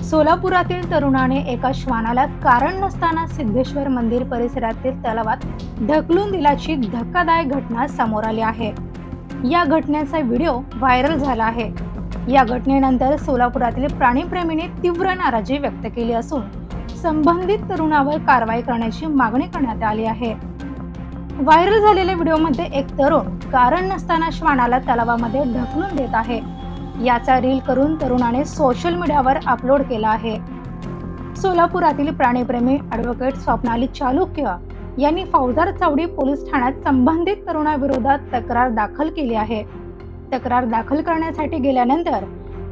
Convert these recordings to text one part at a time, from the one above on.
सोलापुरातील तरुणाने एका श्वानाला कारण नसताना सिद्धेश्वर मंदिर परिसरातील तलावात ढकलून दिल्याची धक्कादायक घटना समोर आली आहे। या घटनेचा व्हिडिओ व्हायरल झाला आहे। या घटनेनंतर सोलापुरातील प्राणीप्रेमींनी तीव्र नाराजी व्यक्त केली असून संबंधित तरुणावर कारवाई करण्याची मागणी करण्यात आली आहे। व्हायरल झालेल्या व्हिडिओमध्ये एक तरुण कारण नसताना श्वानाला तलावामध्ये ढकलून देत आहे। याचा रील करून तरुणाने सोशल मीडियावर अपलोड केला आहे। सोलापुरातील प्राणीप्रेमी ॲडव्होकेट स्वप्नाली चालुक्य यांनी फौजदार चावडी पोलीस ठाण्यात संबंधित तरुणाविरोधात तक्रार दाखल केली आहे। तक्रार दाखल करण्यासाठी गेल्यानंतर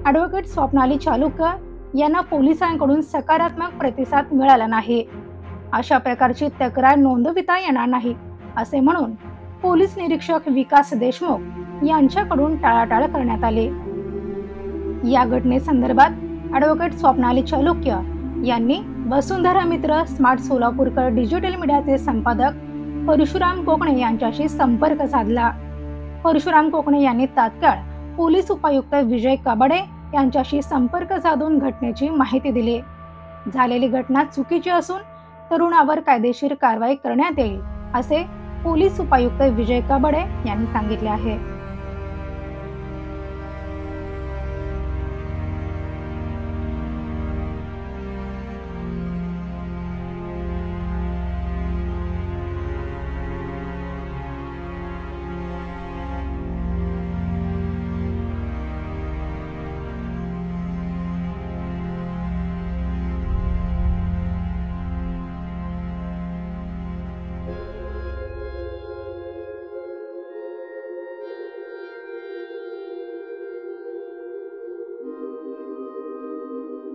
ॲडव्होकेट स्वप्नाली चालुक्य यांना पोलिसांकडून सकारात्मक प्रतिसाद मिळाला नाही। अशा प्रकारची तक्रार नोंदविता येणार नाही असे म्हणून पोलीस निरीक्षक विकास देशमुख यांच्याकडून टाळाटाळ करण्यात आली। या घटनेसंदर्भात ॲडव्होकेट स्वप्नाली चालुक्य यांनी वसुंधरा मित्र स्मार्ट सोलापूरकर डिजिटल मीडियाचे संपादक परशुराम कोकणे यांच्याशी संपर्क साधला। परशुराम कोकणे यांनी तात्काळ पोलीस उपायुक्त विजय कबाडे यांच्याशी संपर्क साधून घटनेची माहिती दिली। झालेली घटना चुकीची असून तरुणावर कायदेशीर कारवाई करण्यात येईल असे पोलीस उपायुक्त विजय कबाडे यांनी सांगितले आहे।